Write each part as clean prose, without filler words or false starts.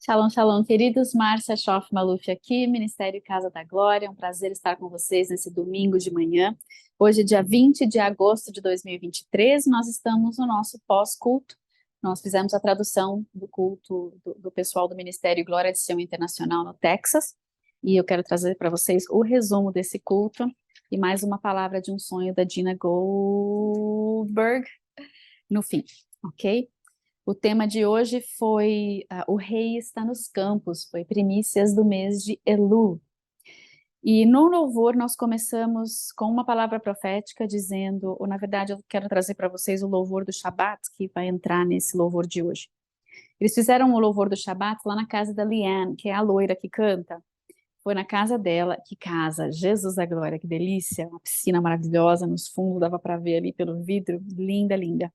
Shalom, shalom, queridos. Márcia Schoff Maluf aqui, Ministério Casa da Glória. É um prazer estar com vocês nesse domingo de manhã. Hoje, dia 20 de agosto de 2023, nós estamos no nosso pós-culto. Nós fizemos a tradução do culto do pessoal do Ministério Glória de Sião Internacional no Texas. E eu quero trazer para vocês o resumo desse culto e mais uma palavra de um sonho da Dina Goldberg no fim, ok? O tema de hoje foi O Rei está nos campos, foi primícias do mês de Elu. E no louvor nós começamos com uma palavra profética dizendo, ou na verdade eu quero trazer para vocês o louvor do Shabat, que vai entrar nesse louvor de hoje. Eles fizeram o louvor do Shabat lá na casa da Liane, que é a loira que canta. Foi na casa dela, que casa, Jesus da glória, que delícia, uma piscina maravilhosa nos fundos, dava para ver ali pelo vidro, linda, linda.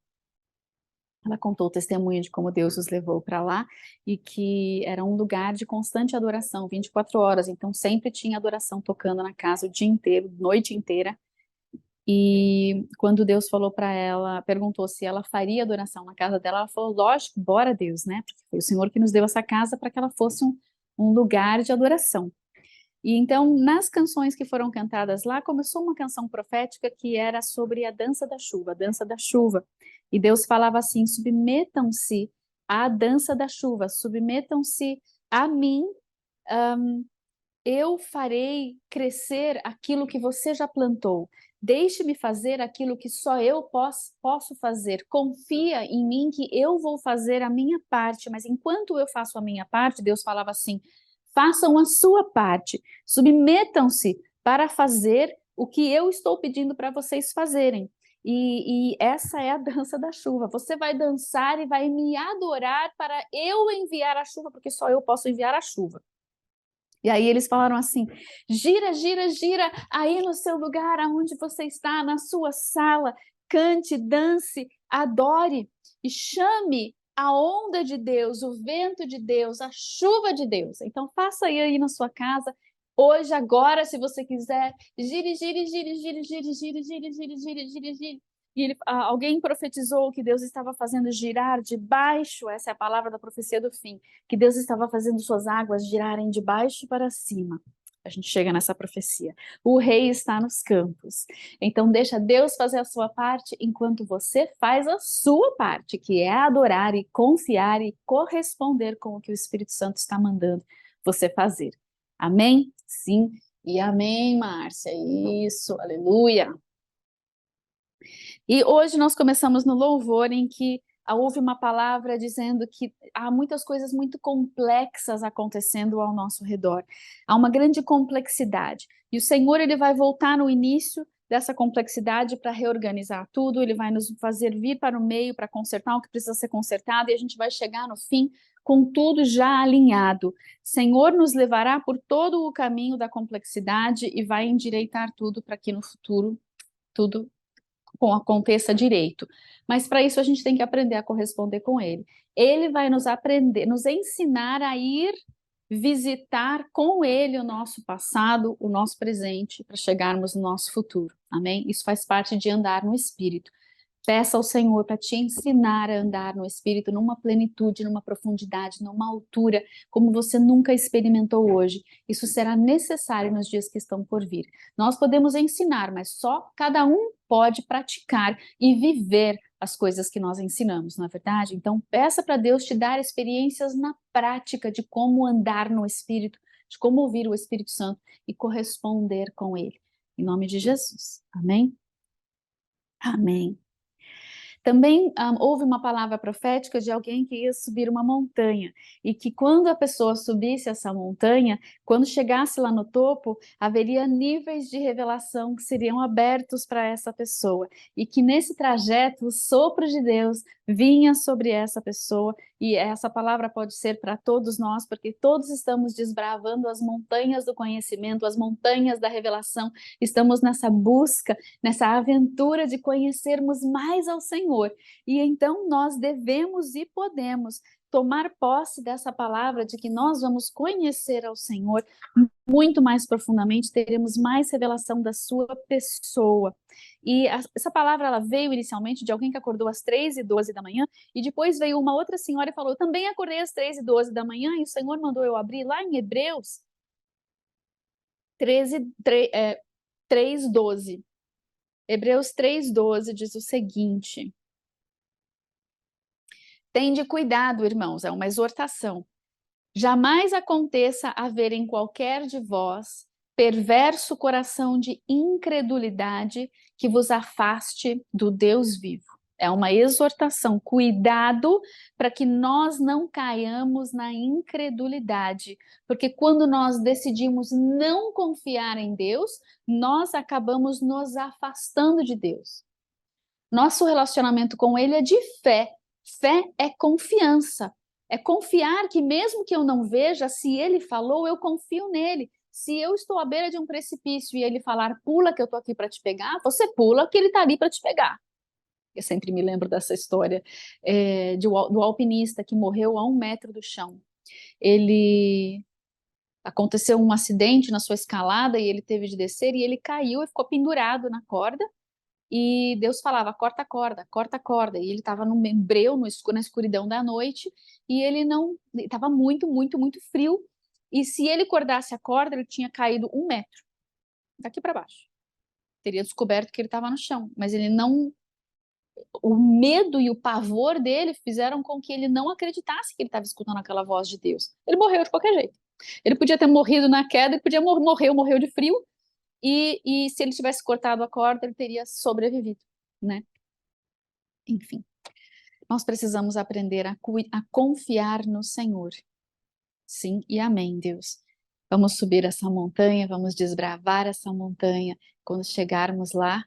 Ela contou o testemunho de como Deus os levou para lá e que era um lugar de constante adoração, 24 horas, então sempre tinha adoração tocando na casa o dia inteiro, noite inteira. E quando Deus falou para ela, perguntou se ela faria adoração na casa dela, ela falou: lógico, bora Deus, né? Porque foi o Senhor que nos deu essa casa para que ela fosse um lugar de adoração. E então, nas canções que foram cantadas lá, começou uma canção profética que era sobre a dança da chuva, a dança da chuva. E Deus falava assim: submetam-se à dança da chuva, submetam-se a mim, eu farei crescer aquilo que você já plantou. Deixe-me fazer aquilo que só eu posso fazer. Confia em mim que eu vou fazer a minha parte. Mas enquanto eu faço a minha parte, Deus falava assim: façam a sua parte. Submetam-se para fazer o que eu estou pedindo para vocês fazerem. E essa é a dança da chuva. Você vai dançar e vai me adorar para eu enviar a chuva, porque só eu posso enviar a chuva. E aí eles falaram assim: gira, gira, gira aí no seu lugar, aonde você está, na sua sala, cante, dance, adore e chame a onda de Deus, o vento de Deus, a chuva de Deus. Então faça aí na sua casa, hoje, agora, se você quiser, gire, gire, gire, gire, gire, gire, gire, gire, gire, gire, gire. E alguém profetizou que Deus estava fazendo girar de baixo, essa é a palavra da profecia do fim, que Deus estava fazendo suas águas girarem de baixo para cima. A gente chega nessa profecia. O rei está nos campos. Então deixa Deus fazer a sua parte enquanto você faz a sua parte, que é adorar e confiar e corresponder com o que o Espírito Santo está mandando você fazer. Amém? Sim. E amém, Márcia. Isso, aleluia. E hoje nós começamos no louvor em que houve uma palavra dizendo que há muitas coisas muito complexas acontecendo ao nosso redor. Há uma grande complexidade. E o Senhor, ele vai voltar no início dessa complexidade para reorganizar tudo, ele vai nos fazer vir para o meio para consertar o que precisa ser consertado e a gente vai chegar no fim com tudo já alinhado. Senhor nos levará por todo o caminho da complexidade e vai endireitar tudo para que no futuro tudo aconteça direito. Mas para isso a gente tem que aprender a corresponder com ele. Ele vai nos ensinar a ir visitar com ele o nosso passado, o nosso presente, para chegarmos no nosso futuro. Amém? Isso faz parte de andar no Espírito. Peça ao Senhor para te ensinar a andar no Espírito numa plenitude, numa profundidade, numa altura como você nunca experimentou hoje. Isso será necessário nos dias que estão por vir. Nós podemos ensinar, mas só cada um pode praticar e viver as coisas que nós ensinamos, não é verdade? Então, peça para Deus te dar experiências na prática de como andar no Espírito, de como ouvir o Espírito Santo e corresponder com ele. Em nome de Jesus. Amém? Amém. Também houve uma palavra profética de alguém que ia subir uma montanha e que quando a pessoa subisse essa montanha, quando chegasse lá no topo, haveria níveis de revelação que seriam abertos para essa pessoa e que nesse trajeto o sopro de Deus vinha sobre essa pessoa e essa palavra pode ser para todos nós, porque todos estamos desbravando as montanhas do conhecimento, as montanhas da revelação, estamos nessa busca, nessa aventura de conhecermos mais ao Senhor. Senhor. E então nós devemos e podemos tomar posse dessa palavra de que nós vamos conhecer ao Senhor muito mais profundamente, teremos mais revelação da sua pessoa. E essa palavra ela veio inicialmente de alguém que acordou às 3h12 da manhã, e depois veio uma outra senhora e falou: eu também acordei às 3h12 da manhã, e o Senhor mandou eu abrir lá em Hebreus 3:12. Hebreus 3:12 diz o seguinte: tende cuidado, irmãos, é uma exortação. Jamais aconteça haver em qualquer de vós perverso coração de incredulidade que vos afaste do Deus vivo. É uma exortação, cuidado para que nós não caiamos na incredulidade, porque quando nós decidimos não confiar em Deus, nós acabamos nos afastando de Deus. Nosso relacionamento com Ele é de fé. Fé é confiança. É confiar que mesmo que eu não veja, se Ele falou, eu confio nele. Se eu estou à beira de um precipício e Ele falar, pula que eu estou aqui para te pegar, você pula que Ele está ali para te pegar. Eu sempre me lembro dessa história do alpinista que morreu a 1 metro do chão. Aconteceu um acidente na sua escalada e ele teve de descer e ele caiu e ficou pendurado na corda. E Deus falava, corta a corda, corta a corda. E ele estava no breu, na escuridão da noite, e ele não, estava muito, muito, muito frio. E se ele cortasse a corda, ele tinha caído 1 metro, daqui para baixo. Teria descoberto que ele estava no chão, mas ele não. O medo e o pavor dele fizeram com que ele não acreditasse que ele estava escutando aquela voz de Deus. Ele morreu de qualquer jeito. Ele podia ter morrido na queda, ele podia morreu de frio. E se ele tivesse cortado a corda, ele teria sobrevivido, né? Enfim, nós precisamos aprender a confiar no Senhor. Sim e amém, Deus. Vamos subir essa montanha, vamos desbravar essa montanha. Quando chegarmos lá,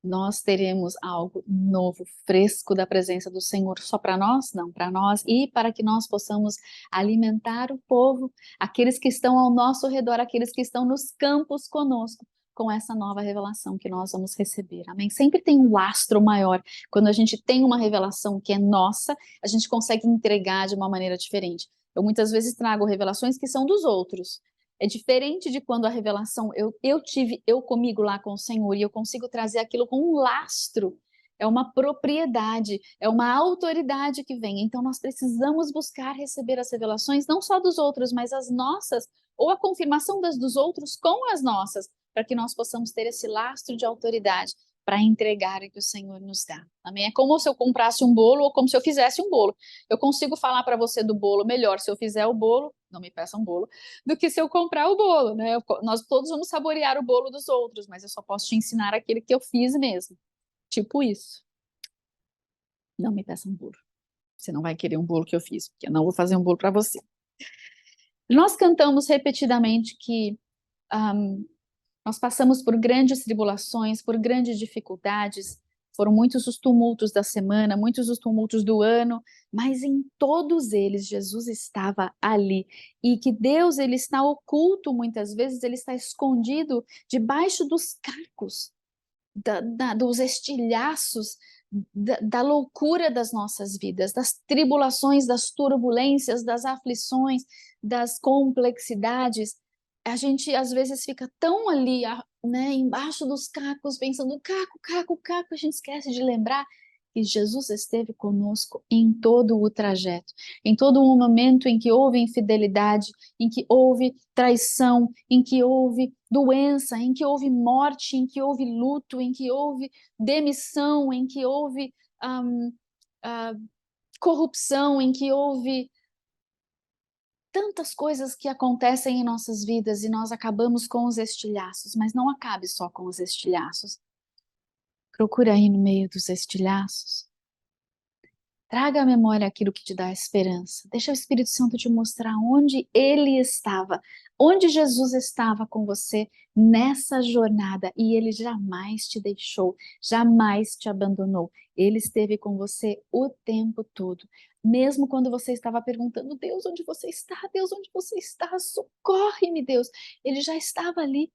nós teremos algo novo, fresco da presença do Senhor, só para nós? Não, para nós e para que nós possamos alimentar o povo, aqueles que estão ao nosso redor, aqueles que estão nos campos conosco, com essa nova revelação que nós vamos receber, amém? Sempre tem um lastro maior, quando a gente tem uma revelação que é nossa, a gente consegue entregar de uma maneira diferente. Eu muitas vezes trago revelações que são dos outros, é diferente de quando a revelação eu tive eu comigo lá com o Senhor e eu consigo trazer aquilo com um lastro. É uma propriedade, é uma autoridade que vem. Então nós precisamos buscar receber as revelações não só dos outros, mas as nossas, ou a confirmação das dos outros com as nossas, para que nós possamos ter esse lastro de autoridade para entregar o que o Senhor nos dá. Amém? É como se eu comprasse um bolo ou como se eu fizesse um bolo. Eu consigo falar para você do bolo melhor se eu fizer o bolo, não me peça um bolo, do que se eu comprar o bolo, né? Nós todos vamos saborear o bolo dos outros, mas eu só posso te ensinar aquele que eu fiz mesmo. Tipo isso. Não me peça um bolo. Você não vai querer um bolo que eu fiz, porque eu não vou fazer um bolo para você. Nós cantamos repetidamente que nós passamos por grandes tribulações, por grandes dificuldades, foram muitos os tumultos da semana, muitos os tumultos do ano, mas em todos eles Jesus estava ali. E que Deus, ele está oculto muitas vezes, ele está escondido debaixo dos cacos, dos estilhaços, da loucura das nossas vidas, das tribulações, das turbulências, das aflições, das complexidades. A gente às vezes fica tão ali, né, embaixo dos cacos, pensando caco, caco, caco, a gente esquece de lembrar que Jesus esteve conosco em todo o trajeto, em todo o momento em que houve infidelidade, em que houve traição, em que houve doença, em que houve morte, em que houve luto, em que houve demissão, em que houve corrupção, em que houve tantas coisas que acontecem em nossas vidas e nós acabamos com os estilhaços, mas não acabe só com os estilhaços. Procura aí no meio dos estilhaços. Traga à memória aquilo que te dá esperança. Deixa o Espírito Santo te mostrar onde ele estava, onde Jesus estava com você nessa jornada e ele jamais te deixou, jamais te abandonou. Ele esteve com você o tempo todo. Mesmo quando você estava perguntando, Deus, onde você está? Deus, onde você está? Socorre-me, Deus. Ele já estava ali.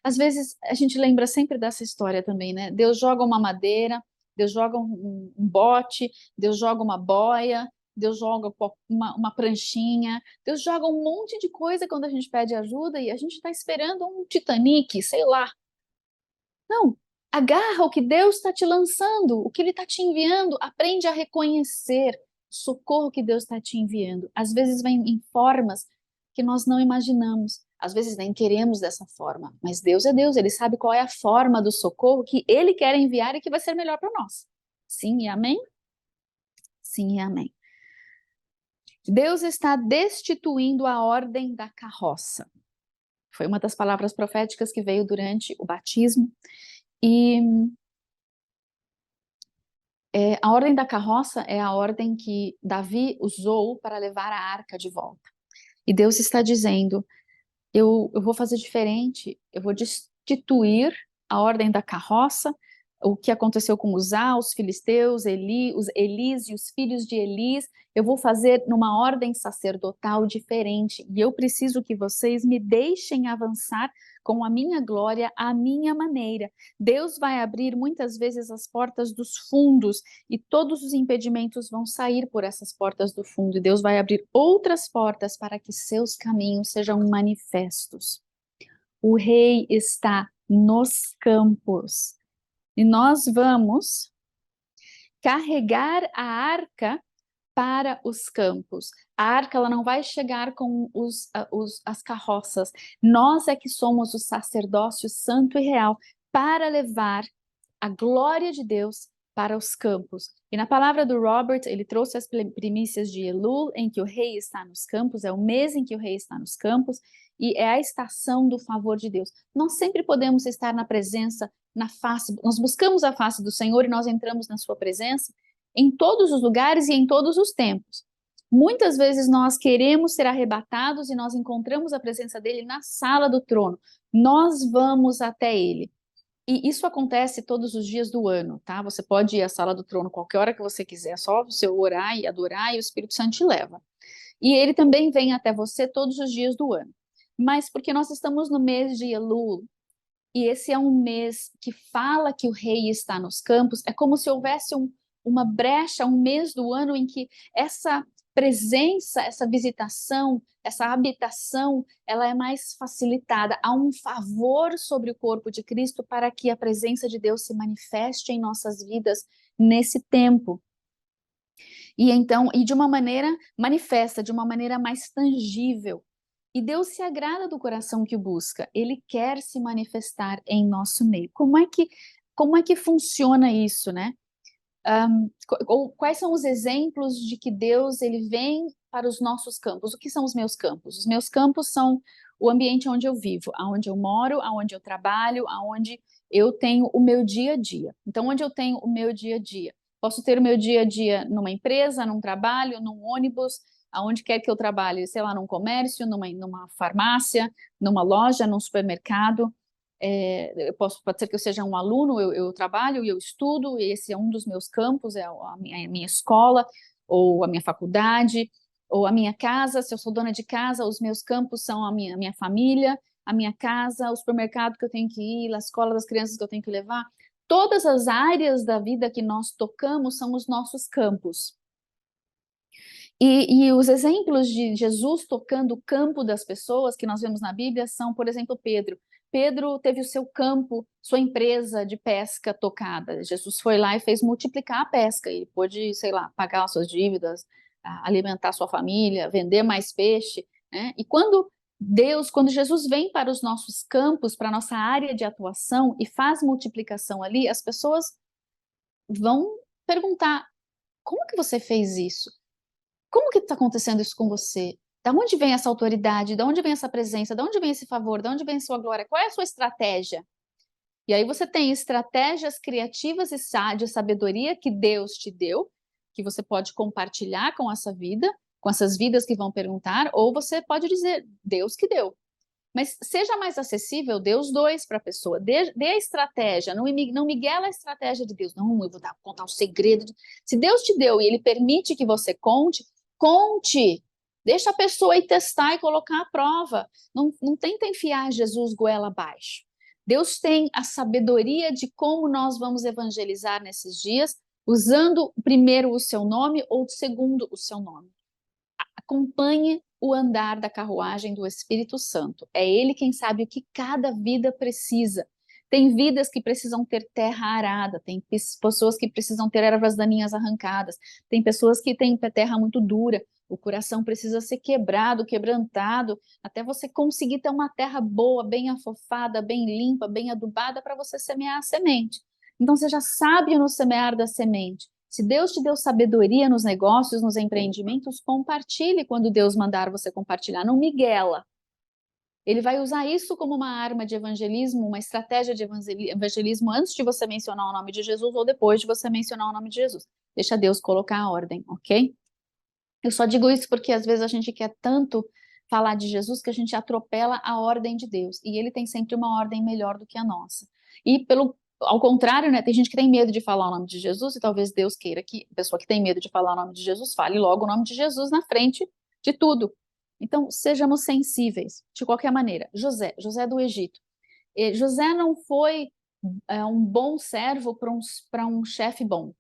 Às vezes a gente lembra sempre dessa história também, né? Deus joga uma madeira, Deus joga um bote, Deus joga uma boia, Deus joga uma pranchinha, Deus joga um monte de coisa quando a gente pede ajuda e a gente está esperando um Titanic, sei lá. Não, agarra o que Deus está te lançando, o que Ele está te enviando, aprende a reconhecer o socorro que Deus está te enviando. Às vezes vem em formas que nós não imaginamos, às vezes nem queremos dessa forma, mas Deus é Deus, Ele sabe qual é a forma do socorro que Ele quer enviar e que vai ser melhor para nós. Sim e amém? Sim e amém. Deus está destituindo a ordem da carroça. Foi uma das palavras proféticas que veio durante o batismo. E a ordem da carroça é a ordem que Davi usou para levar a arca de volta. E Deus está dizendo, eu vou fazer diferente, eu vou destituir a ordem da carroça, o que aconteceu com Uzá, os filisteus, os Elis e os filhos de Elis, eu vou fazer numa ordem sacerdotal diferente, e eu preciso que vocês me deixem avançar com a minha glória, à minha maneira. Deus vai abrir muitas vezes as portas dos fundos, e todos os impedimentos vão sair por essas portas do fundo, e Deus vai abrir outras portas para que seus caminhos sejam manifestos. O rei está nos campos. E nós vamos carregar a arca para os campos. A arca ela não vai chegar com as carroças. Nós é que somos o sacerdócio santo e real para levar a glória de Deus para os campos. E na palavra do Robert, ele trouxe as primícias de Elul, em que o rei está nos campos, é o mês em que o rei está nos campos, e é a estação do favor de Deus. Nós sempre podemos estar na presença, na face, nós buscamos a face do Senhor e nós entramos na sua presença em todos os lugares e em todos os tempos. Muitas vezes nós queremos ser arrebatados e nós encontramos a presença dele na sala do trono. Nós vamos até ele. E isso acontece todos os dias do ano, tá? Você pode ir à sala do trono qualquer hora que você quiser, só você orar e adorar e o Espírito Santo te leva. E ele também vem até você todos os dias do ano. Mas porque nós estamos no mês de Elul, e esse é um mês que fala que o rei está nos campos, é como se houvesse uma brecha, um mês do ano em que essa presença, essa visitação, essa habitação, ela é mais facilitada. Há um favor sobre o corpo de Cristo para que a presença de Deus se manifeste em nossas vidas nesse tempo. E então, e de uma maneira manifesta, de uma maneira mais tangível. E Deus se agrada do coração que o busca. Ele quer se manifestar em nosso meio. Como é que funciona isso, né? Quais são os exemplos de que Deus ele vem para os nossos campos? O que são os meus campos? Os meus campos são o ambiente onde eu vivo, aonde eu moro, aonde eu trabalho, aonde eu tenho o meu dia a dia. Então, onde eu tenho o meu dia a dia? Posso ter o meu dia a dia numa empresa, num trabalho, num ônibus, aonde quer que eu trabalhe, sei lá, num comércio, numa farmácia, numa loja, num supermercado. Pode ser que eu seja um aluno, eu trabalho e eu estudo, e esse é um dos meus campos, é a minha escola, ou a minha faculdade, ou a minha casa, se eu sou dona de casa, os meus campos são a minha família, a minha casa, o supermercado que eu tenho que ir, a escola das crianças que eu tenho que levar. Todas as áreas da vida que nós tocamos são os nossos campos. E os exemplos de Jesus tocando o campo das pessoas que nós vemos na Bíblia são, por exemplo, Pedro. Pedro teve o seu campo, sua empresa de pesca tocada. Jesus foi lá e fez multiplicar a pesca. Ele pôde, sei lá, pagar as suas dívidas, alimentar sua família, vender mais peixe, né? E quando Jesus vem para os nossos campos, para a nossa área de atuação e faz multiplicação ali, as pessoas vão perguntar: como que você fez isso? Como que está acontecendo isso com você? Da onde vem essa autoridade? Da onde vem essa presença? Da onde vem esse favor? Da onde vem a sua glória? Qual é a sua estratégia? E aí você tem estratégias criativas e de sabedoria que Deus te deu, que você pode compartilhar com essa vida, com essas vidas que vão perguntar, ou você pode dizer, Deus que deu. Mas seja mais acessível, dê os dois para a pessoa, dê a estratégia, não miguela a estratégia de Deus, não, eu vou contar um segredo. Se Deus te deu e Ele permite que você conte, conte, deixa a pessoa ir testar e colocar à prova, não tenta enfiar Jesus goela abaixo. Deus tem a sabedoria de como nós vamos evangelizar nesses dias, usando primeiro o seu nome ou segundo o seu nome. Acompanhe o andar da carruagem do Espírito Santo. É ele quem sabe o que cada vida precisa. Tem vidas que precisam ter terra arada, tem pessoas que precisam ter ervas daninhas arrancadas, tem pessoas que têm terra muito dura, o coração precisa ser quebrado, quebrantado, até você conseguir ter uma terra boa, bem afofada, bem limpa, bem adubada para você semear a semente. Então você já sabe no semear da semente. Se Deus te deu sabedoria nos negócios, nos empreendimentos, compartilhe quando Deus mandar você compartilhar, não miguela. Ele vai usar isso como uma arma de evangelismo, uma estratégia de evangelismo antes de você mencionar o nome de Jesus ou depois de você mencionar o nome de Jesus. Deixa Deus colocar a ordem, ok? Eu só digo isso porque às vezes a gente quer tanto falar de Jesus que a gente atropela a ordem de Deus. E ele tem sempre uma ordem melhor do que a nossa. E ao contrário, né, tem gente que tem medo de falar o nome de Jesus e talvez Deus queira que a pessoa que tem medo de falar o nome de Jesus fale logo o nome de Jesus na frente de tudo. Então, sejamos sensíveis, de qualquer maneira. José do Egito. José não foi um bom servo para um chefe bom.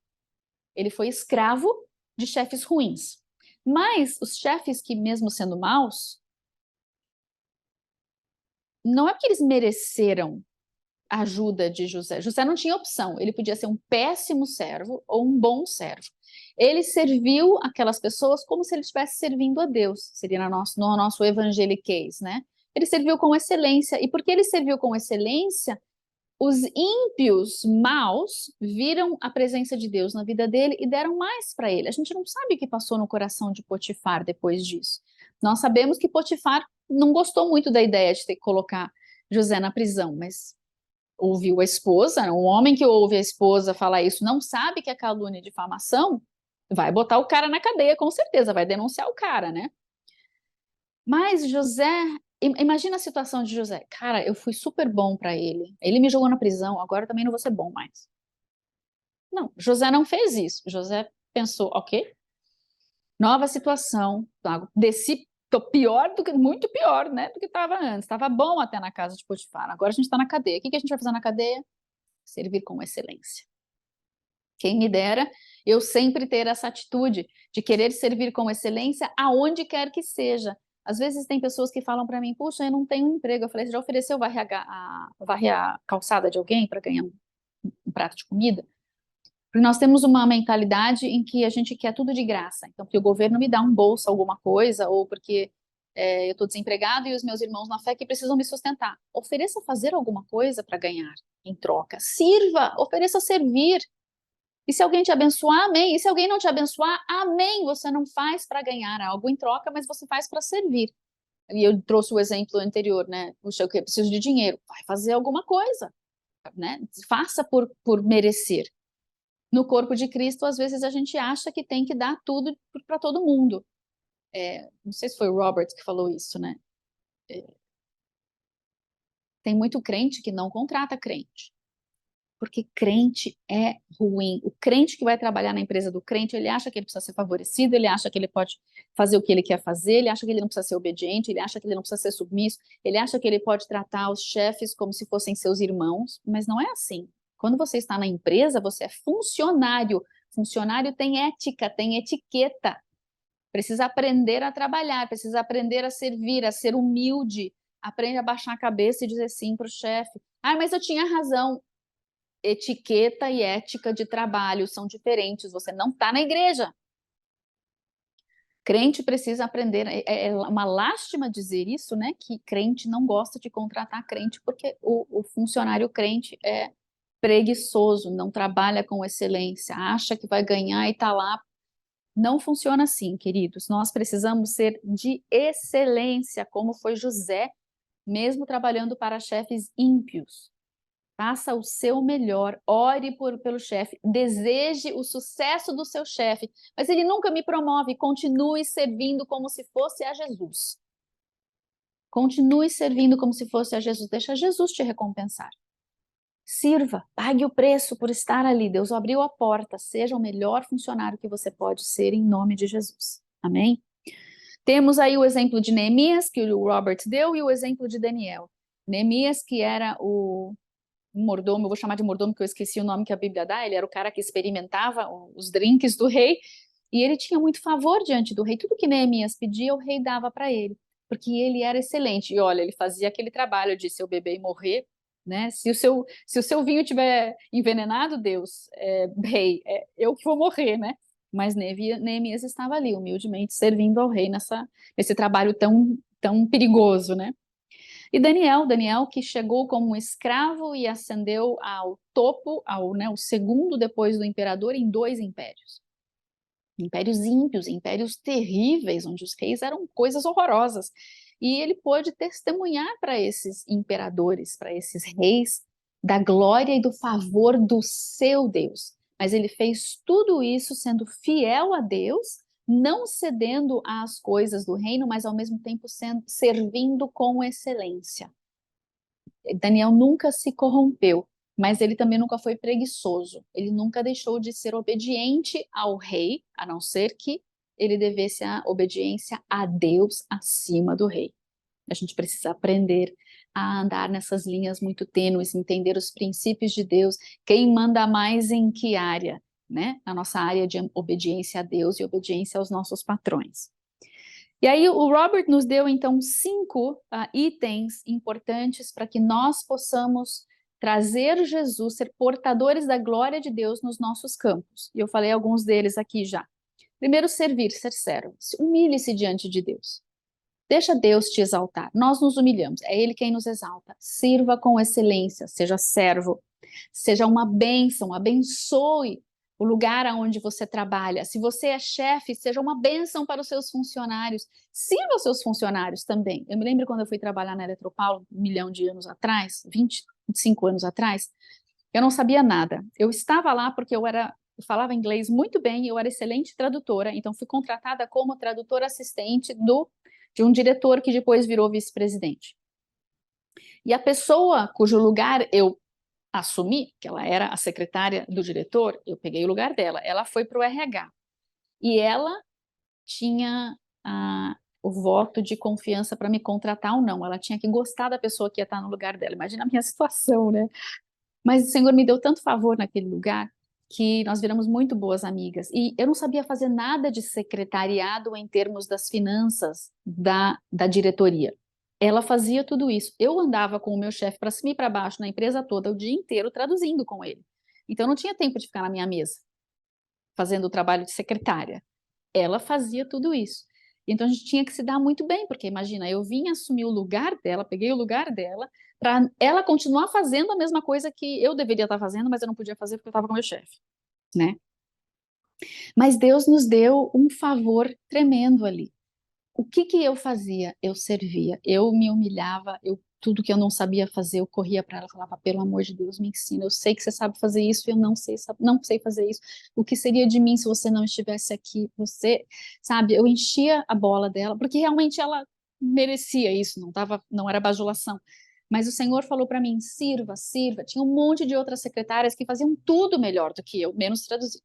Ele foi escravo de chefes ruins. Mas os chefes que, mesmo sendo maus, não é porque eles mereceram a ajuda de José. José não tinha opção. Ele podia ser um péssimo servo ou um bom servo. Ele serviu aquelas pessoas como se ele estivesse servindo a Deus. Seria no nosso evangeliquez, né? Ele serviu com excelência. E porque ele serviu com excelência, os ímpios maus viram a presença de Deus na vida dele e deram mais para ele. A gente não sabe o que passou no coração de Potifar depois disso. Nós sabemos que Potifar não gostou muito da ideia de ter que colocar José na prisão, mas ouviu a esposa, um homem que ouve a esposa falar isso não sabe que é calúnia e difamação, vai botar o cara na cadeia, com certeza, vai denunciar o cara, né? Mas José, imagina a situação de José. Cara, eu fui super bom para ele. Ele me jogou na prisão, agora eu também não vou ser bom mais. Não, José não fez isso. José pensou, ok, nova situação, desci, tô pior do que, muito pior, né, do que estava antes. Estava bom até na casa de Potifar. Agora a gente está na cadeia. O que a gente vai fazer na cadeia? Servir com excelência. Quem me dera eu sempre ter essa atitude de querer servir com excelência aonde quer que seja. Às vezes tem pessoas que falam para mim, puxa, eu não tenho um emprego. Eu falei, você já ofereceu varrer a calçada de alguém para ganhar um prato de comida? Porque nós temos uma mentalidade em que a gente quer tudo de graça. Então, porque o governo me dá um bolsa, alguma coisa, ou porque eu estou desempregado e os meus irmãos na fé que precisam me sustentar. Ofereça fazer alguma coisa para ganhar em troca. Sirva, ofereça servir. E se alguém te abençoar, amém. E se alguém não te abençoar, amém. Você não faz para ganhar algo em troca, mas você faz para servir. E eu trouxe o exemplo anterior, né? Puxa, eu preciso de dinheiro. Vai fazer alguma coisa, né? Faça por merecer. No corpo de Cristo, às vezes a gente acha que tem que dar tudo para todo mundo. Não sei se foi o Robert que falou isso, né? Tem muito crente que não contrata crente. Porque crente é ruim. O crente que vai trabalhar na empresa do crente, ele acha que ele precisa ser favorecido, ele acha que ele pode fazer o que ele quer fazer, ele acha que ele não precisa ser obediente, ele acha que ele não precisa ser submisso, ele acha que ele pode tratar os chefes como se fossem seus irmãos, mas não é assim. Quando você está na empresa, você é funcionário. Funcionário tem ética, tem etiqueta. Precisa aprender a trabalhar, precisa aprender a servir, a ser humilde. Aprende a baixar a cabeça e dizer sim para o chefe. Ah, mas eu tinha razão. Etiqueta e ética de trabalho são diferentes. Você não está na igreja. Crente precisa aprender. É uma lástima dizer isso, né? Que crente não gosta de contratar crente, porque o funcionário crente é preguiçoso, não trabalha com excelência, acha que vai ganhar e está lá. Não funciona assim, queridos. Nós precisamos ser de excelência, como foi José, mesmo trabalhando para chefes ímpios. Faça o seu melhor, ore pelo chefe, deseje o sucesso do seu chefe, mas ele nunca me promove, continue servindo como se fosse a Jesus. Continue servindo como se fosse a Jesus, deixa Jesus te recompensar. Sirva, pague o preço por estar ali, Deus abriu a porta, seja o melhor funcionário que você pode ser em nome de Jesus. Amém? Temos aí o exemplo de Neemias, que o Robert deu, e o exemplo de Daniel. Neemias, que era o mordomo, eu vou chamar de mordomo porque eu esqueci o nome que a Bíblia dá, ele era o cara que experimentava os drinks do rei, e ele tinha muito favor diante do rei. Tudo que Neemias pedia, o rei dava para ele, porque ele era excelente. E olha, ele fazia aquele trabalho de se eu beber e morrer, né? Se o seu vinho tiver envenenado, Deus, rei, eu que vou morrer, né? Mas Neemias estava ali, humildemente, servindo ao rei nesse trabalho tão perigoso, né? E Daniel que chegou como um escravo e ascendeu ao topo, né, o segundo depois do imperador, em 2 impérios. Impérios ímpios, impérios terríveis, onde os reis eram coisas horrorosas. E ele pôde testemunhar para esses imperadores, para esses reis, da glória e do favor do seu Deus. Mas ele fez tudo isso sendo fiel a Deus, não cedendo às coisas do reino, mas ao mesmo tempo servindo com excelência. Daniel nunca se corrompeu, mas ele também nunca foi preguiçoso. Ele nunca deixou de ser obediente ao rei, a não ser que ele devesse a obediência a Deus acima do rei. A gente precisa aprender a andar nessas linhas muito tênues, entender os princípios de Deus, quem manda mais em que área, né? Na nossa área de obediência a Deus e obediência aos nossos patrões. E aí o Robert nos deu, então, 5 itens importantes para que nós possamos trazer Jesus, ser portadores da glória de Deus nos nossos campos. E eu falei alguns deles aqui já. Primeiro, servir, ser servo. Humilhe-se diante de Deus. Deixa Deus te exaltar. Nós nos humilhamos, é Ele quem nos exalta. Sirva com excelência, seja servo, seja uma bênção, abençoe o lugar onde você trabalha. Se você é chefe, seja uma bênção para os seus funcionários. Sirva os seus funcionários também. Eu me lembro quando eu fui trabalhar na Eletropaulo, 1 milhão de anos atrás, 25 anos atrás, eu não sabia nada. Eu estava lá porque eu falava inglês muito bem, eu era excelente tradutora, então fui contratada como tradutora assistente de um diretor que depois virou vice-presidente. E a pessoa cujo lugar eu assumi, que ela era a secretária do diretor, eu peguei o lugar dela. Ela foi para o RH. E ela tinha o voto de confiança para me contratar ou não. Ela tinha que gostar da pessoa que ia estar no lugar dela. Imagina a minha situação, né? Mas o Senhor me deu tanto favor naquele lugar que nós viramos muito boas amigas. E eu não sabia fazer nada de secretariado em termos das finanças da diretoria. Ela fazia tudo isso. Eu andava com o meu chefe para cima e para baixo na empresa toda o dia inteiro traduzindo com ele. Então eu não tinha tempo de ficar na minha mesa fazendo o trabalho de secretária. Ela fazia tudo isso. Então a gente tinha que se dar muito bem, porque imagina, eu vim assumir o lugar dela, peguei o lugar dela, para ela continuar fazendo a mesma coisa que eu deveria estar fazendo, mas eu não podia fazer porque eu estava com o meu chefe, né? Mas Deus nos deu um favor tremendo ali. O que eu fazia? Eu servia, eu me humilhava, tudo que eu não sabia fazer, eu corria para ela e falava, pelo amor de Deus, me ensina, eu sei que você sabe fazer isso, eu não sei fazer isso, o que seria de mim se você não estivesse aqui? Você, sabe, eu enchia a bola dela, porque realmente ela merecia isso, não era bajulação, mas o Senhor falou para mim, sirva, tinha um monte de outras secretárias que faziam tudo melhor do que eu, menos traduzir.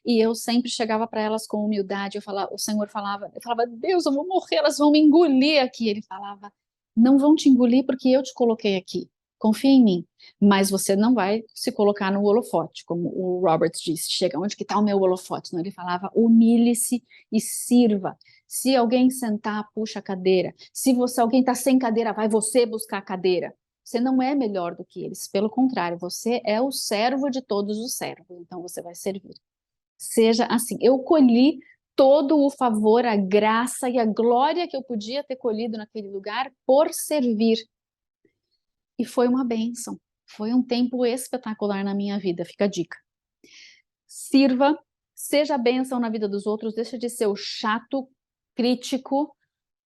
E eu sempre chegava para elas com humildade, o Senhor falava, eu falava, Deus, eu vou morrer, elas vão me engolir aqui. Ele falava, não vão te engolir porque eu te coloquei aqui, confia em mim, mas você não vai se colocar no holofote, como o Robert disse, chega, onde que está o meu holofote? Não, ele falava, humilhe-se e sirva. Se alguém sentar, puxa a cadeira. Se alguém está sem cadeira, vai você buscar a cadeira. Você não é melhor do que eles, pelo contrário, você é o servo de todos os servos, então você vai servir. Seja assim, eu colhi todo o favor, a graça e a glória que eu podia ter colhido naquele lugar por servir. E foi uma bênção. Foi um tempo espetacular na minha vida, fica a dica. Sirva, seja bênção na vida dos outros, deixa de ser o chato, crítico,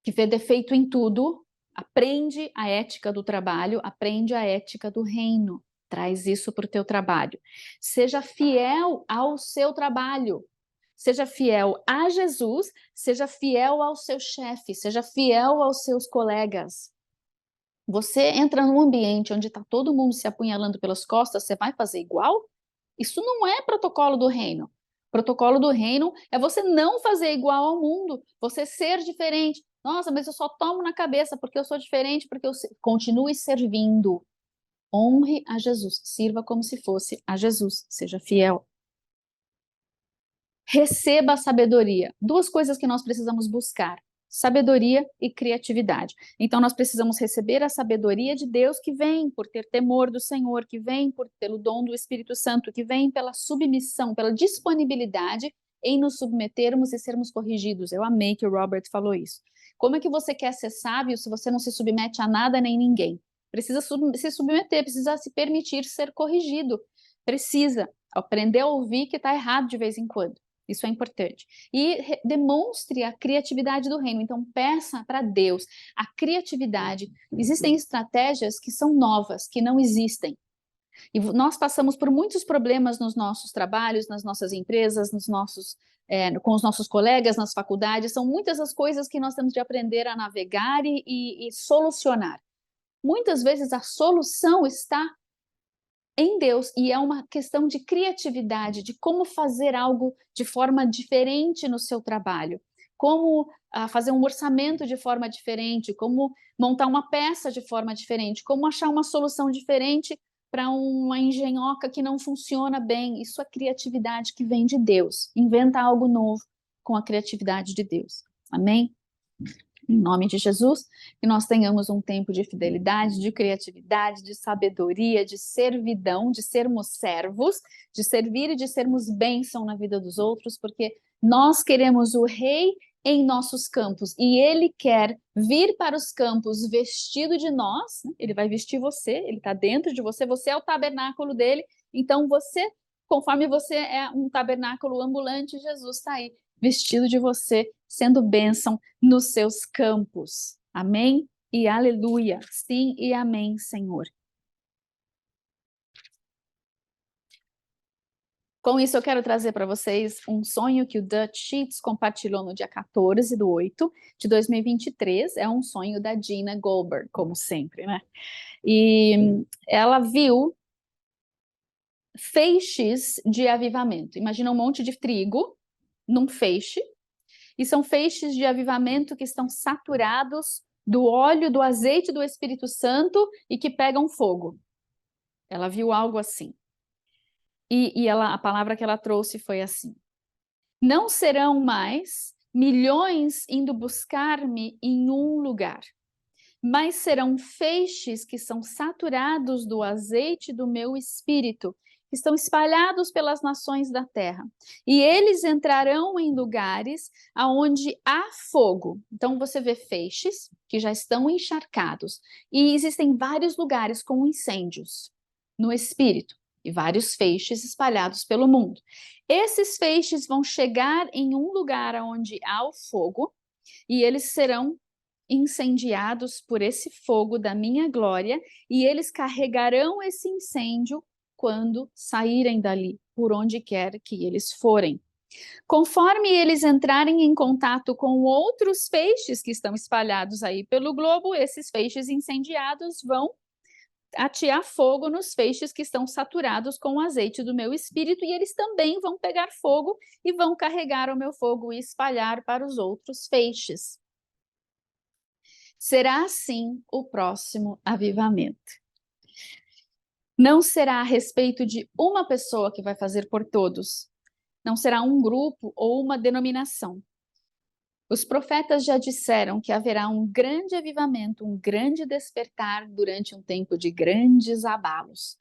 que vê defeito em tudo. Aprende a ética do trabalho, aprende a ética do reino. Traz isso para o teu trabalho. Seja fiel ao seu trabalho. Seja fiel a Jesus, seja fiel ao seu chefe, seja fiel aos seus colegas. Você entra num ambiente onde está todo mundo se apunhalando pelas costas, você vai fazer igual? Isso não é protocolo do reino. Protocolo do reino é você não fazer igual ao mundo, você ser diferente. Nossa, mas eu só tomo na cabeça porque eu sou diferente, porque eu continue servindo. Honre a Jesus, sirva como se fosse a Jesus, seja fiel. Receba a sabedoria. Duas coisas que nós precisamos buscar: sabedoria e criatividade. Então nós precisamos receber a sabedoria de Deus, que vem por ter temor do Senhor, que vem pelo dom do Espírito Santo, que vem pela submissão, pela disponibilidade em nos submetermos e sermos corrigidos. Eu amei que o Robert falou isso. Como é que você quer ser sábio se você não se submete a nada nem ninguém? Precisa se submeter, precisa se permitir ser corrigido. Precisa aprender a ouvir que está errado de vez em quando. Isso é importante. E demonstre a criatividade do reino. Então, peça para Deus a criatividade. Existem estratégias que são novas, que não existem. E nós passamos por muitos problemas nos nossos trabalhos, nas nossas empresas, com os nossos colegas, nas faculdades. São muitas as coisas que nós temos de aprender a navegar e solucionar. Muitas vezes a solução está em Deus, e é uma questão de criatividade, de como fazer algo de forma diferente no seu trabalho, como fazer um orçamento de forma diferente, como montar uma peça de forma diferente, como achar uma solução diferente para uma engenhoca que não funciona bem. Isso é criatividade que vem de Deus. Inventa algo novo com a criatividade de Deus. Amém? Em nome de Jesus, que nós tenhamos um tempo de fidelidade, de criatividade, de sabedoria, de servidão, de sermos servos, de servir e de sermos bênção na vida dos outros, porque nós queremos o Rei em nossos campos e Ele quer vir para os campos vestido de nós, né? Ele vai vestir você, Ele está dentro de você, você é o tabernáculo dele, então você, conforme você é um tabernáculo ambulante, Jesus está aí vestido de você, sendo bênção nos seus campos. Amém e aleluia. Sim e amém, Senhor. Com isso, eu quero trazer para vocês um sonho que o Dutch Sheets compartilhou no dia 14/8 de 2023. É um sonho da Gina Goldberg, como sempre, né? E ela viu feixes de avivamento. Imagina um monte de trigo num feixe, e são feixes de avivamento que estão saturados do óleo, do azeite do Espírito Santo e que pegam fogo. Ela viu algo assim. E a palavra que ela trouxe foi assim: não serão mais milhões indo buscar-me em um lugar, mas serão feixes que são saturados do azeite do meu espírito, que estão espalhados pelas nações da terra. E eles entrarão em lugares aonde há fogo. Então você vê feixes que já estão encharcados. E existem vários lugares com incêndios no espírito e vários feixes espalhados pelo mundo. Esses feixes vão chegar em um lugar onde há o fogo e eles serão incendiados por esse fogo da minha glória, e eles carregarão esse incêndio quando saírem dali, por onde quer que eles forem. Conforme eles entrarem em contato com outros feixes que estão espalhados aí pelo globo, esses feixes incendiados vão atear fogo nos feixes que estão saturados com o azeite do meu espírito, e eles também vão pegar fogo e vão carregar o meu fogo e espalhar para os outros feixes. Será assim o próximo avivamento. Não será a respeito de uma pessoa que vai fazer por todos. Não será um grupo ou uma denominação. Os profetas já disseram que haverá um grande avivamento, um grande despertar durante um tempo de grandes abalos.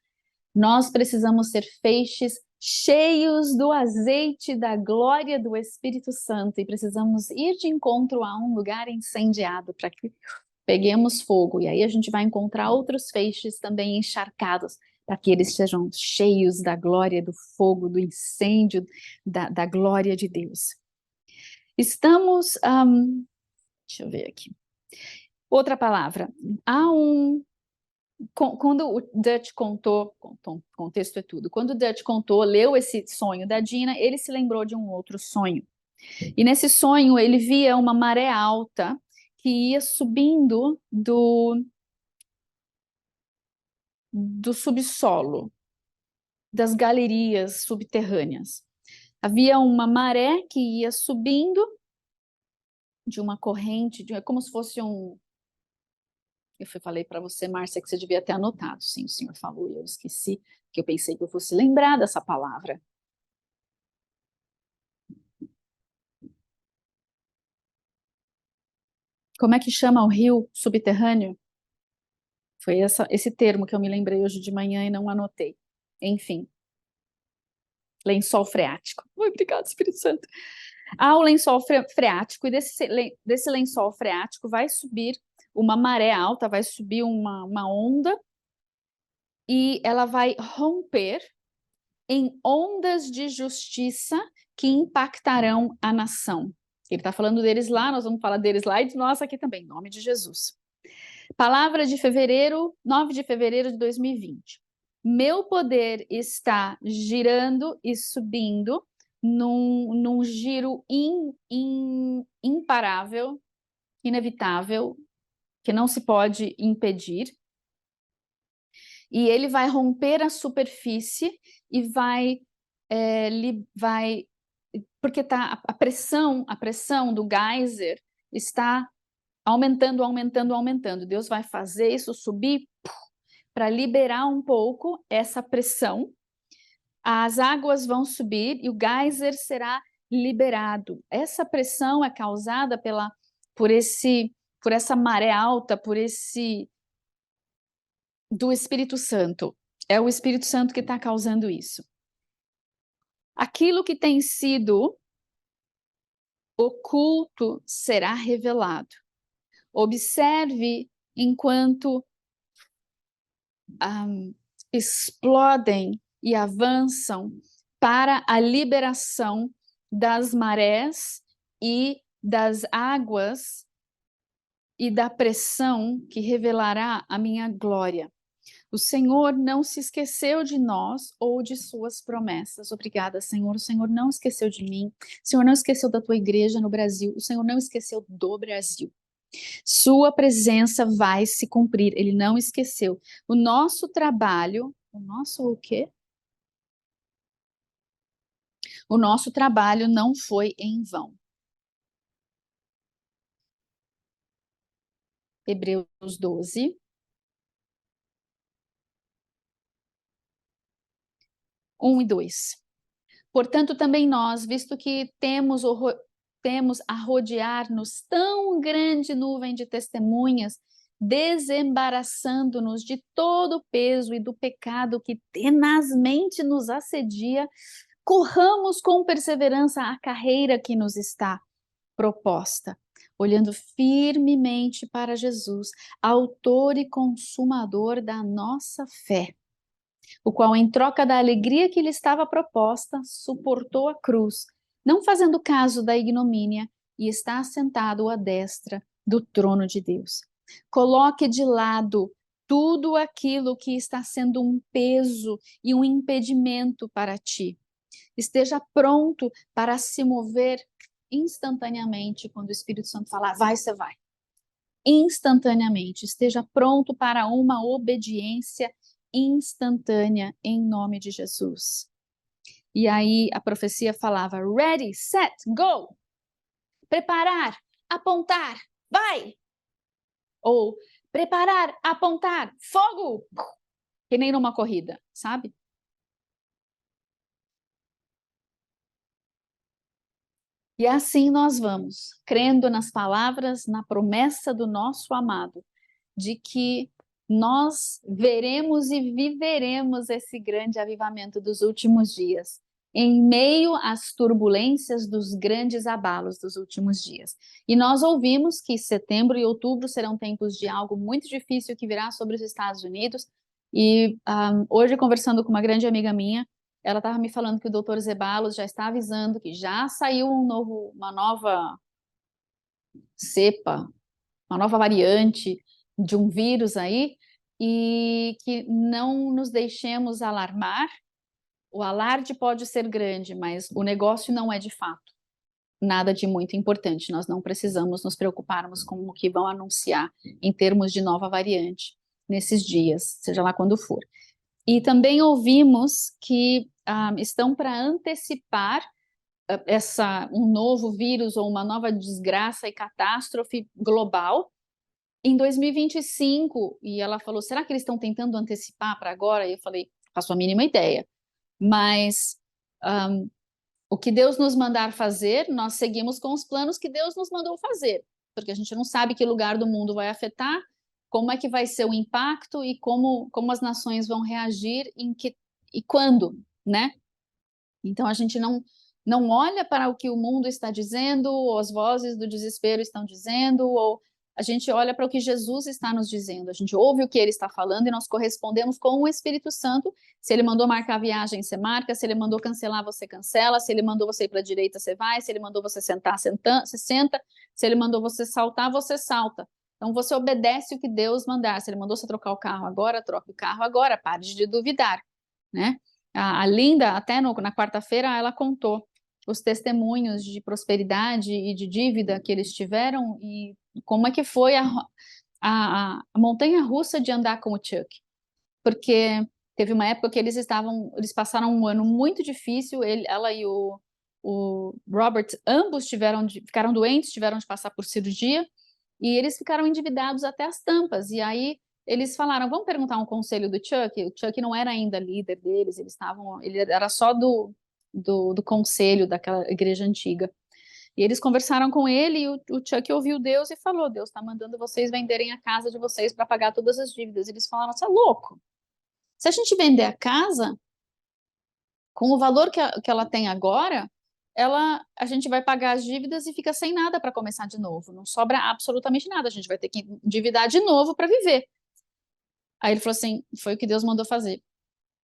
Nós precisamos ser feixes cheios do azeite da glória do Espírito Santo e precisamos ir de encontro a um lugar incendiado para que peguemos fogo, e aí a gente vai encontrar outros feixes também encharcados, para que eles sejam cheios da glória, do fogo, do incêndio, da glória de Deus. Estamos, deixa eu ver aqui, outra palavra, quando o Dutch contou, contexto é tudo, quando o Dutch leu esse sonho da Gina, ele se lembrou de um outro sonho, e nesse sonho ele via uma maré alta que ia subindo do subsolo, das galerias subterrâneas. Havia uma maré que ia subindo de uma corrente, como se fosse falei para você, Márcia, que você devia ter anotado. Sim, o senhor falou e eu esqueci, que eu pensei que eu fosse lembrar dessa palavra. Como é que chama o rio subterrâneo? Foi esse termo que eu me lembrei hoje de manhã e não anotei. Enfim, lençol freático. Oi, obrigada, Espírito Santo. Há o lençol freático, e desse lençol freático vai subir uma maré alta, vai subir uma onda, e ela vai romper em ondas de justiça que impactarão a nação. Ele está falando deles lá, nós vamos falar deles lá e de nós aqui também, em nome de Jesus. Palavra de fevereiro, 9 de fevereiro de 2020. Meu poder está girando e subindo num giro imparável, inevitável, que não se pode impedir. E ele vai romper a superfície e vai porque tá a pressão do geyser está aumentando, aumentando, aumentando. Deus vai fazer isso subir para liberar um pouco essa pressão. As águas vão subir e o geyser será liberado. Essa pressão é causada por essa maré alta, do Espírito Santo. É o Espírito Santo que está causando isso. Aquilo que tem sido oculto será revelado. Observe enquanto explodem e avançam para a liberação das marés e das águas e da pressão que revelará a minha glória. O Senhor não se esqueceu de nós ou de suas promessas. Obrigada, Senhor. O Senhor não esqueceu de mim. O Senhor não esqueceu da tua igreja no Brasil. O Senhor não esqueceu do Brasil. Sua presença vai se cumprir. Ele não esqueceu. O nosso trabalho, o nosso o quê? O nosso trabalho não foi em vão. Hebreus 12. 1 e 2. Portanto, também nós, visto que temos a rodear-nos tão grande nuvem de testemunhas, desembaraçando-nos de todo o peso e do pecado que tenazmente nos assedia, corramos com perseverança a carreira que nos está proposta, olhando firmemente para Jesus, autor e consumador da nossa fé, o qual, em troca da alegria que lhe estava proposta, suportou a cruz, não fazendo caso da ignomínia, e está assentado à destra do trono de Deus. Coloque de lado tudo aquilo que está sendo um peso e um impedimento para ti. Esteja pronto para se mover instantaneamente quando o Espírito Santo falar, vai, você vai. Instantaneamente, esteja pronto para uma obediência instantânea em nome de Jesus. E aí a profecia falava, ready, set, go. Preparar, apontar, vai. Ou preparar, apontar, fogo. Que nem numa corrida, sabe? E assim nós vamos, crendo nas palavras, na promessa do nosso amado, de que nós veremos e viveremos esse grande avivamento dos últimos dias, em meio às turbulências dos grandes abalos dos últimos dias. E nós ouvimos que setembro e outubro serão tempos de algo muito difícil que virá sobre os Estados Unidos. E hoje, conversando com uma grande amiga minha, ela estava me falando que o doutor Zeballos já está avisando que já saiu uma nova cepa, uma nova variante de um vírus aí, e que não nos deixemos alarmar. O alarde pode ser grande, mas o negócio não é de fato nada de muito importante. Nós não precisamos nos preocuparmos com o que vão anunciar em termos de nova variante nesses dias, seja lá quando for. E também ouvimos que estão para antecipar um novo vírus ou uma nova desgraça e catástrofe global, em 2025, e ela falou, será que eles estão tentando antecipar para agora? E eu falei, faço a mínima ideia, mas o que Deus nos mandar fazer, nós seguimos com os planos que Deus nos mandou fazer, porque a gente não sabe que lugar do mundo vai afetar, como é que vai ser o impacto e como as nações vão reagir e quando, né? Então a gente não olha para o que o mundo está dizendo, ou as vozes do desespero estão dizendo, ou a gente olha para o que Jesus está nos dizendo, a gente ouve o que ele está falando e nós correspondemos com o Espírito Santo. Se ele mandou marcar a viagem, você marca, se ele mandou cancelar, você cancela, se ele mandou você ir para a direita, você vai, se ele mandou você sentar, você senta, se ele mandou você saltar, você salta. Então você obedece o que Deus mandar. Se ele mandou você trocar o carro agora, troque o carro agora, pare de duvidar, né? A Linda, até na quarta-feira, ela contou os testemunhos de prosperidade e de dívida que eles tiveram e como é que foi a montanha-russa de andar com o Chuck. Porque teve uma época que eles passaram um ano muito difícil, ela e o Robert, ambos ficaram doentes, tiveram de passar por cirurgia, e eles ficaram endividados até as tampas, e aí eles falaram, vamos perguntar um conselho do Chuck. O Chuck não era ainda líder deles, ele era só do conselho daquela igreja antiga. E eles conversaram com ele, e o Chuck ouviu Deus e falou, Deus está mandando vocês venderem a casa de vocês para pagar todas as dívidas. Eles falaram, você é louco? Se a gente vender a casa, com o valor que ela tem agora, a gente vai pagar as dívidas e fica sem nada para começar de novo. Não sobra absolutamente nada, a gente vai ter que endividar de novo para viver. Aí ele falou assim, foi o que Deus mandou fazer.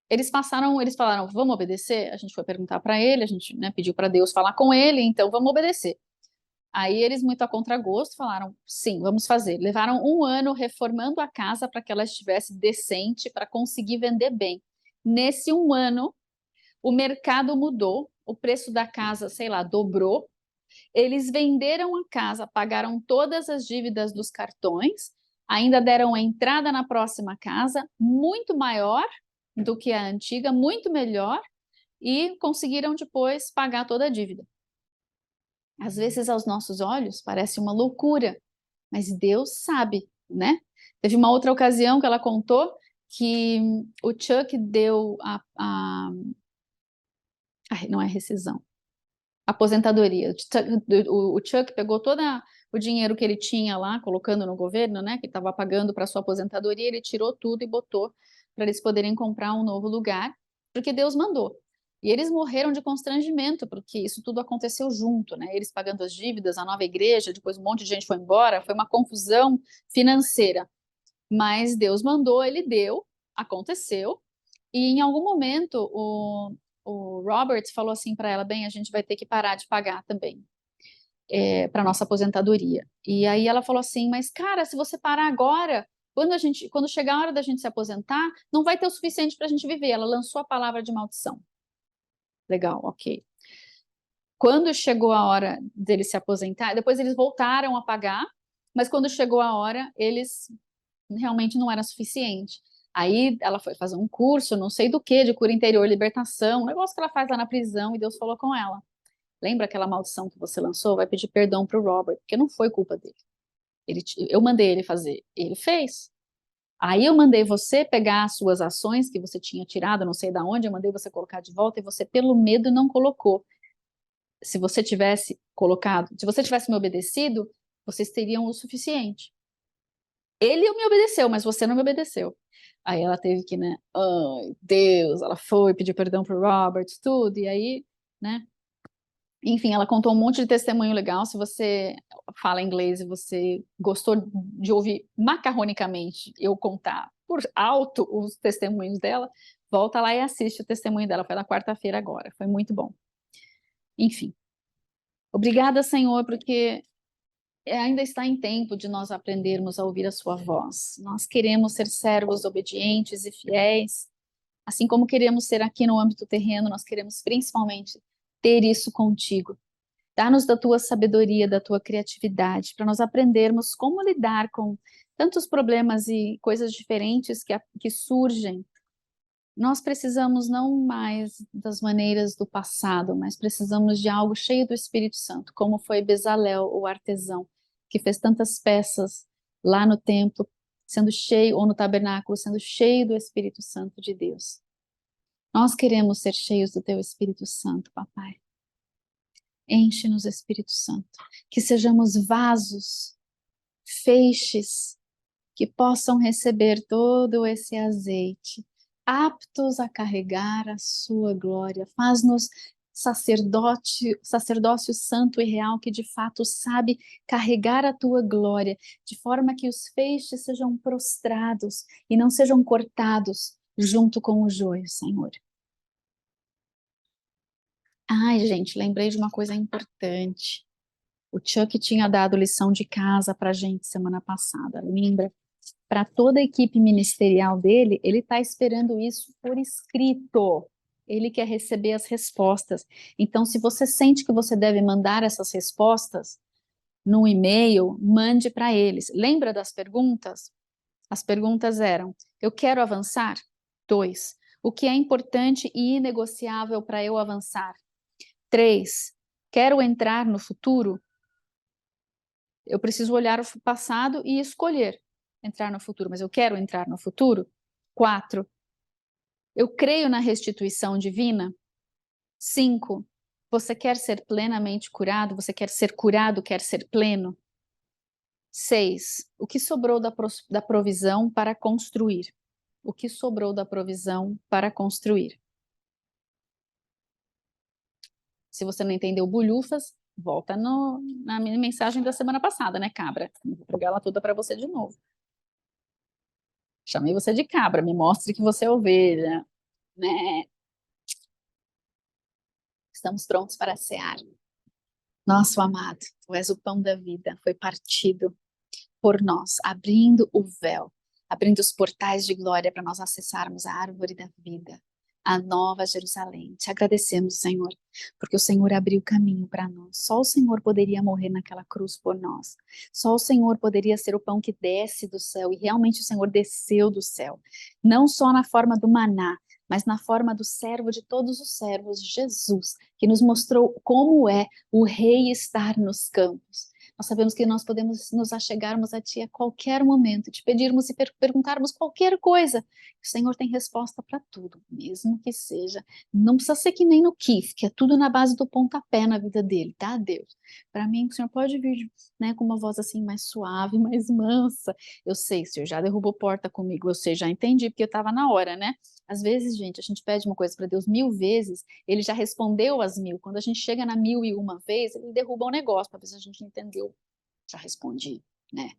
Eles falaram, vamos obedecer? A gente foi perguntar para ele, a gente, né, pediu para Deus falar com ele, então vamos obedecer. Aí eles, muito a contragosto, falaram, sim, vamos fazer. Levaram um ano reformando a casa para que ela estivesse decente, para conseguir vender bem. Nesse um ano, o mercado mudou, o preço da casa, sei lá, dobrou. Eles venderam a casa, pagaram todas as dívidas dos cartões, ainda deram a entrada na próxima casa, muito maior do que a antiga, muito melhor, e conseguiram depois pagar toda a dívida. Às vezes, aos nossos olhos, parece uma loucura, mas Deus sabe, né? Teve uma outra ocasião que ela contou que o Chuck deu não é rescisão, aposentadoria. O Chuck pegou todo o dinheiro que ele tinha lá, colocando no governo, né, que estava pagando para sua aposentadoria, ele tirou tudo e botou para eles poderem comprar um novo lugar, porque Deus mandou. E eles morreram de constrangimento, porque isso tudo aconteceu junto, né? Eles pagando as dívidas, a nova igreja, depois um monte de gente foi embora, foi uma confusão financeira. Mas Deus mandou, ele deu, aconteceu, e em algum momento o Robert falou assim para ela, bem, a gente vai ter que parar de pagar também para nossa aposentadoria. E aí ela falou assim, mas cara, se você parar agora, quando chegar a hora da gente se aposentar, não vai ter o suficiente para a gente viver. Ela lançou a palavra de maldição. Legal, ok. Quando chegou a hora deles se aposentar, depois eles voltaram a pagar, mas quando chegou a hora, eles realmente não era suficiente. Aí ela foi fazer um curso, não sei do que, de cura interior, libertação, um negócio que ela faz lá na prisão, e Deus falou com ela. Lembra aquela maldição que você lançou? Vai pedir perdão para o Robert, porque não foi culpa dele. Eu mandei ele fazer, ele fez. Aí eu mandei você pegar as suas ações que você tinha tirado, não sei da onde, eu mandei você colocar de volta e você, pelo medo, não colocou. Se você tivesse colocado, se você tivesse me obedecido, vocês teriam o suficiente. Ele me obedeceu, mas você não me obedeceu. Aí ela teve que, né? Ai, Deus, ela foi pedir perdão pro Robert, tudo, e aí, né? Enfim, ela contou um monte de testemunho legal. Se você fala inglês e você gostou de ouvir macarronicamente eu contar por alto os testemunhos dela, volta lá e assiste o testemunho dela. Foi na quarta-feira agora. Foi muito bom. Enfim. Obrigada, Senhor, porque ainda está em tempo de nós aprendermos a ouvir a sua voz. Nós queremos ser servos obedientes e fiéis, assim como queremos ser aqui no âmbito terreno, nós queremos principalmente ter isso contigo. Dá-nos da tua sabedoria, da tua criatividade, para nós aprendermos como lidar com tantos problemas e coisas diferentes que surgem. Nós precisamos não mais das maneiras do passado, mas precisamos de algo cheio do Espírito Santo, como foi Bezalel, o artesão, que fez tantas peças lá no templo, sendo cheio, ou no tabernáculo, sendo cheio do Espírito Santo de Deus. Nós queremos ser cheios do Teu Espírito Santo, Papai. Enche-nos, Espírito Santo, que sejamos vasos, feixes, que possam receber todo esse azeite, aptos a carregar a sua glória. Faz-nos sacerdócio santo e real que de fato sabe carregar a tua glória, de forma que os feixes sejam prostrados e não sejam cortados junto com o joio, Senhor. Ai, gente, lembrei de uma coisa importante. O Chuck tinha dado lição de casa para a gente semana passada, lembra? Para toda a equipe ministerial dele, ele está esperando isso por escrito. Ele quer receber as respostas. Então, se você sente que você deve mandar essas respostas no e-mail, mande para eles. Lembra das perguntas? As perguntas eram: eu quero avançar? 2. O que é importante e inegociável para eu avançar? 3. Quero entrar no futuro? Eu preciso olhar o passado e escolher entrar no futuro, mas eu quero entrar no futuro? 4. Eu creio na restituição divina? 5. Você quer ser plenamente curado? Você quer ser curado, quer ser pleno? 6. O que sobrou da provisão para construir? O que sobrou da provisão para construir? Se você não entendeu bulhufas, volta na minha mensagem da semana passada, né, cabra? Vou pegar ela toda para você de novo. Chamei você de cabra, me mostre que você é ovelha, né? Estamos prontos para cear. Nosso amado, tu és o pão da vida, foi partido por nós, abrindo o véu, abrindo os portais de glória para nós acessarmos a árvore da vida, a nova Jerusalém. Te agradecemos, Senhor, porque o Senhor abriu caminho para nós. Só o Senhor poderia morrer naquela cruz por nós. Só o Senhor poderia ser o pão que desce do céu, e realmente o Senhor desceu do céu, não só na forma do maná, mas na forma do servo de todos os servos, Jesus, que nos mostrou como é o rei estar nos campos. Nós sabemos que nós podemos nos achegarmos a Ti a qualquer momento, te pedirmos e perguntarmos qualquer coisa. O Senhor tem resposta para tudo, mesmo que seja. Não precisa ser que nem no Keith, que é tudo na base do pontapé na vida dele, tá, Deus? Para mim, o Senhor pode vir, né, com uma voz assim mais suave, mais mansa. Eu sei, o Senhor já derrubou porta comigo, eu sei, já entendi, porque eu estava na hora, né? Às vezes, gente, a gente pede uma coisa para Deus 1000 vezes, ele já respondeu as 1000. Quando a gente chega na 1001 vez, ele derruba o negócio para ver se a gente entendeu. Já respondi, né?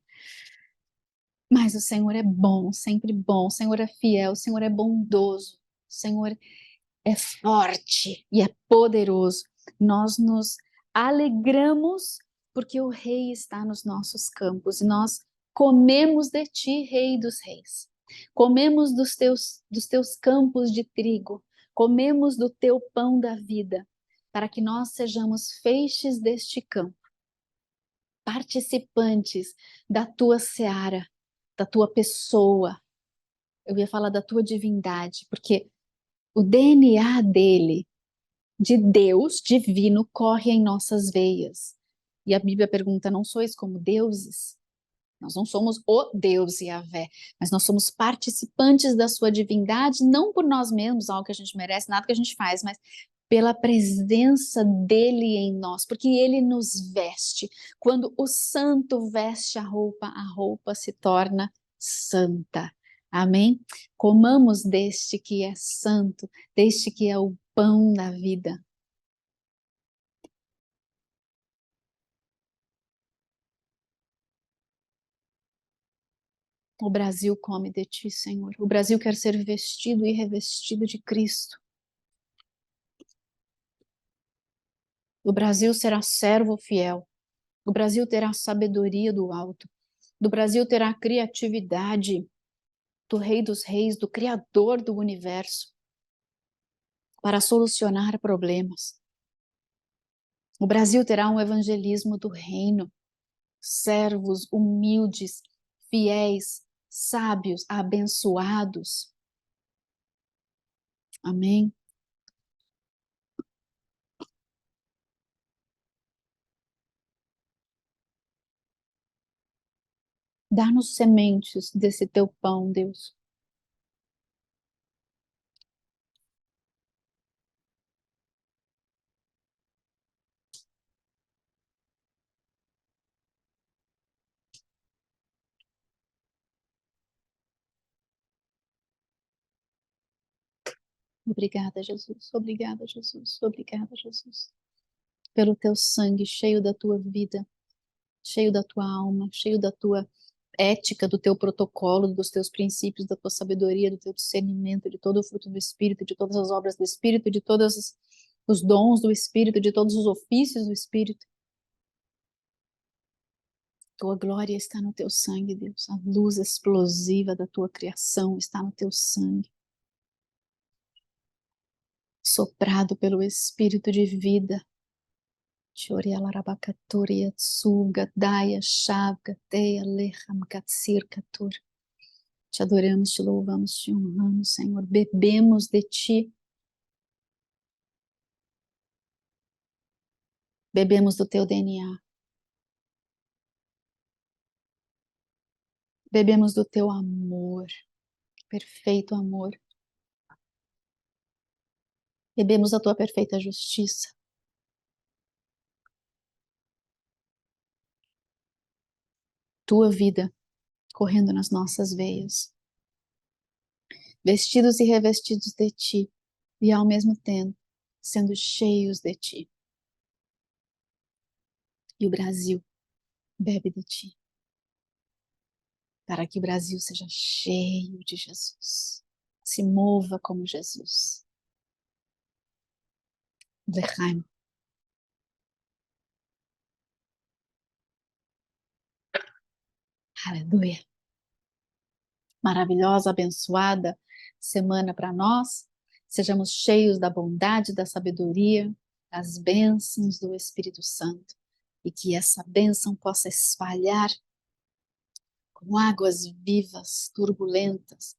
Mas o Senhor é bom, sempre bom. O Senhor é fiel, o Senhor é bondoso. O Senhor é forte e é poderoso. Nós nos alegramos porque o Rei está nos nossos campos e nós comemos de ti, Rei dos Reis. Comemos dos teus campos de trigo, comemos do teu pão da vida, para que nós sejamos feixes deste campo, participantes da tua seara, da tua pessoa. Eu ia falar da tua divindade, porque o DNA dele, de Deus divino, corre em nossas veias. E a Bíblia pergunta: não sois como deuses? Nós não somos o Deus Yahvé, mas nós somos participantes da sua divindade, não por nós mesmos, algo que a gente merece, nada que a gente faz, mas pela presença dele em nós, porque ele nos veste. Quando o santo veste a roupa se torna santa. Amém? Comamos deste que é santo, deste que é o pão da vida. O Brasil come de ti, Senhor. O Brasil quer ser vestido e revestido de Cristo. O Brasil será servo fiel. O Brasil terá sabedoria do alto. Do Brasil terá criatividade do Rei dos Reis, do Criador do universo, para solucionar problemas. O Brasil terá um evangelismo do reino, servos humildes, fiéis, sábios, abençoados. Amém. Dá-nos sementes desse teu pão, Deus. Obrigada, Jesus. Obrigada, Jesus. Obrigada, Jesus. Pelo teu sangue cheio da tua vida, cheio da tua alma, cheio da tua ética, do teu protocolo, dos teus princípios, da tua sabedoria, do teu discernimento, de todo o fruto do Espírito, de todas as obras do Espírito, de todos os dons do Espírito, de todos os ofícios do Espírito. Tua glória está no teu sangue, Deus. A luz explosiva da tua criação está no teu sangue. Soprado pelo Espírito de vida. Te adoramos, te louvamos, te honramos, Senhor. Bebemos de ti. Bebemos do teu DNA. Bebemos do teu amor, perfeito amor. Bebemos da tua perfeita justiça. Tua vida correndo nas nossas veias. Vestidos e revestidos de ti, e ao mesmo tempo sendo cheios de ti. E o Brasil bebe de ti, para que o Brasil seja cheio de Jesus, se mova como Jesus. Lechaim. Aleluia. Maravilhosa, abençoada semana para nós. Sejamos cheios da bondade, da sabedoria, das bênçãos do Espírito Santo. E que essa bênção possa espalhar como águas vivas, turbulentas,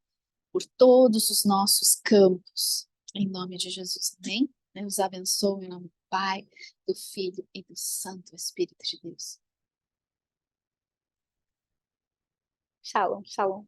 por todos os nossos campos. Em nome de Jesus, amém? Deus abençoe em nome do Pai, do Filho e do Santo Espírito de Deus. Shalom, shalom.